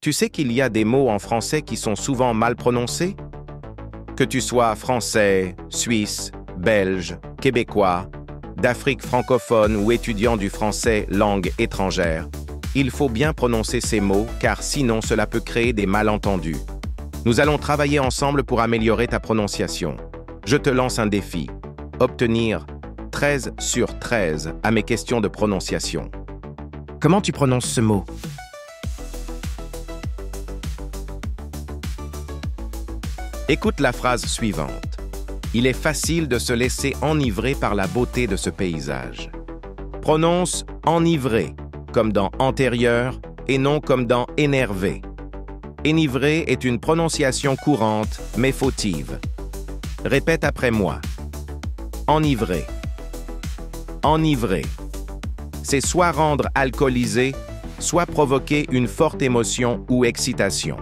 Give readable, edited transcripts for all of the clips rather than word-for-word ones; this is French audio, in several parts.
Tu sais qu'il y a des mots en français qui sont souvent mal prononcés? Que tu sois français, suisse, belge, québécois, d'Afrique francophone ou étudiant du français langue étrangère, il faut bien prononcer ces mots car sinon cela peut créer des malentendus. Nous allons travailler ensemble pour améliorer ta prononciation. Je te lance un défi. Obtenir 13 sur 13 à mes questions de prononciation. Comment tu prononces ce mot? Écoute la phrase suivante. Il est facile de se laisser enivrer par la beauté de ce paysage. Prononce enivré, comme dans antérieur, et non comme dans énervé. Enivré est une prononciation courante, mais fautive. Répète après moi. Enivré. Enivré. C'est soit rendre alcoolisé, soit provoquer une forte émotion ou excitation.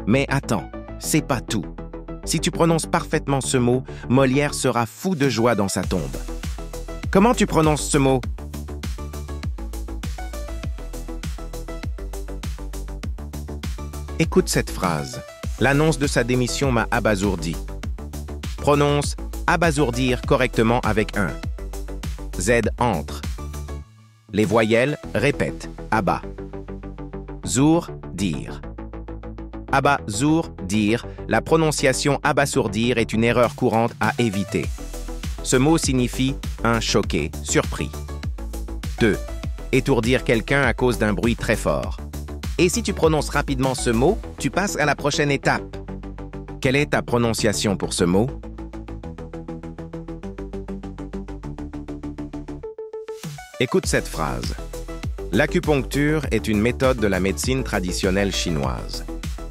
Mais attends, c'est pas tout. Si tu prononces parfaitement ce mot, Molière sera fou de joie dans sa tombe. Comment tu prononces ce mot? Écoute cette phrase. L'annonce de sa démission m'a abasourdi. Prononce abasourdir correctement avec un. Z entre. Les voyelles répètent. Abat. Zour, dire. Abasour, dire, la prononciation abasourdir est une erreur courante à éviter. Ce mot signifie un choqué, surpris. 2. Étourdir quelqu'un à cause d'un bruit très fort. Et si tu prononces rapidement ce mot, tu passes à la prochaine étape. Quelle est ta prononciation pour ce mot? Écoute cette phrase. L'acupuncture est une méthode de la médecine traditionnelle chinoise.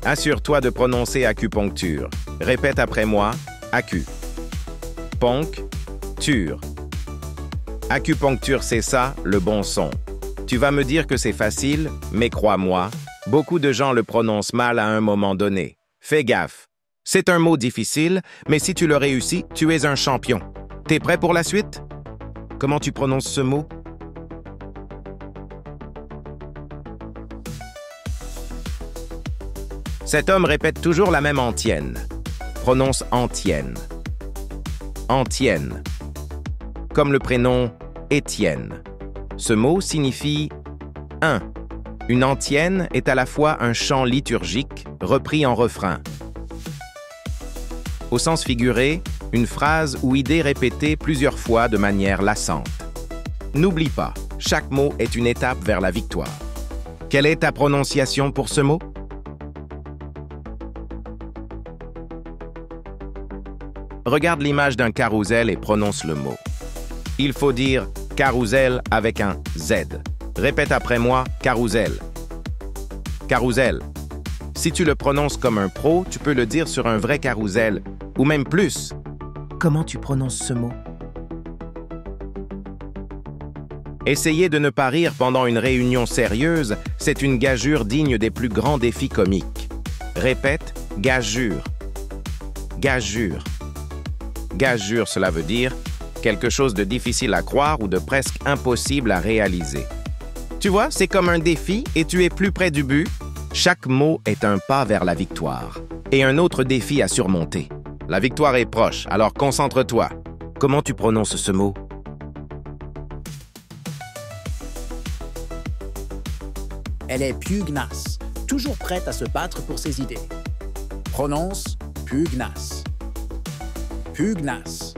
Assure-toi de prononcer acupuncture. Répète après moi, acu. Poncture. Acupuncture, c'est ça, le bon son. Tu vas me dire que c'est facile, mais crois-moi, beaucoup de gens le prononcent mal à un moment donné. Fais gaffe. C'est un mot difficile, mais si tu le réussis, tu es un champion. T'es prêt pour la suite? Comment tu prononces ce mot? Cet homme répète toujours la même antienne. Prononce antienne. Antienne. Comme le prénom Étienne. Ce mot signifie 1. Une antienne est à la fois un chant liturgique repris en refrain. Au sens figuré, une phrase ou idée répétée plusieurs fois de manière lassante. N'oublie pas, chaque mot est une étape vers la victoire. Quelle est ta prononciation pour ce mot? Regarde l'image d'un carrousel et prononce le mot. Il faut dire carrousel avec un Z. Répète après moi, carrousel. Carrousel. Si tu le prononces comme un pro, tu peux le dire sur un vrai carrousel, ou même plus. Comment tu prononces ce mot? Essayer de ne pas rire pendant une réunion sérieuse, c'est une gageure digne des plus grands défis comiques. Répète, gageure. Gageure. Gageure, cela veut dire quelque chose de difficile à croire ou de presque impossible à réaliser. Tu vois, c'est comme un défi et tu es plus près du but. Chaque mot est un pas vers la victoire et un autre défi à surmonter. La victoire est proche, alors concentre-toi. Comment tu prononces ce mot? Elle est pugnace, toujours prête à se battre pour ses idées. Prononce pugnace. Pugnace.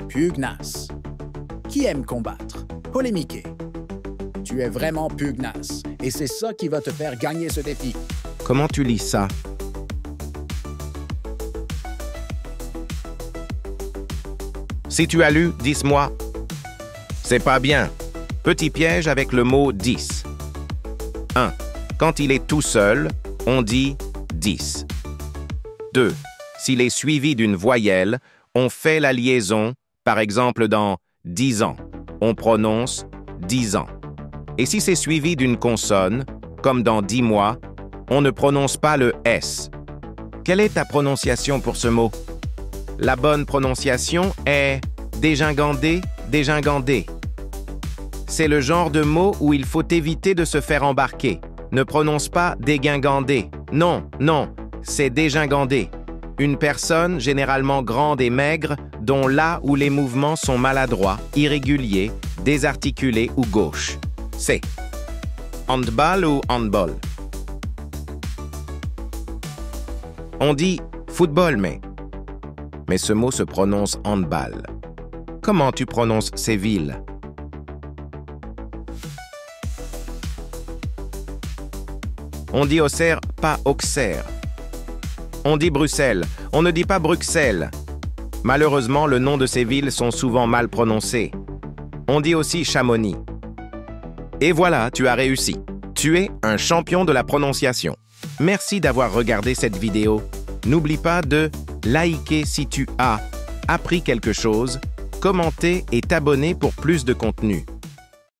Pugnace. Qui aime combattre, polémiquer. Tu es vraiment pugnace et c'est ça qui va te faire gagner ce défi. Comment tu lis ça? Si tu as lu, dis-moi. C'est pas bien. Petit piège avec le mot 10. 1. Quand il est tout seul, on dit 10. 2. S'il est suivi d'une voyelle, on fait la liaison, par exemple dans 10 ans, on prononce 10 ans. Et si c'est suivi d'une consonne, comme dans 10 mois, on ne prononce pas le S. Quelle est ta prononciation pour ce mot? La bonne prononciation est dégingandé, dégingandé. C'est le genre de mot où il faut éviter de se faire embarquer. Ne prononce pas dégingandé. Non, non, c'est dégingandé. Une personne généralement grande et maigre dont là où les mouvements sont maladroits, irréguliers, désarticulés ou gauches. C. Handball ou handball? On dit football, mais ce mot se prononce handball. Comment tu prononces ces villes? On dit Auxerre, pas Auxerre. On dit Bruxelles, on ne dit pas Bruxelles. Malheureusement, le nom de ces villes sont souvent mal prononcés. On dit aussi Chamonix. Et voilà, tu as réussi. Tu es un champion de la prononciation. Merci d'avoir regardé cette vidéo. N'oublie pas de liker si tu as appris quelque chose, commenter et t'abonner pour plus de contenu.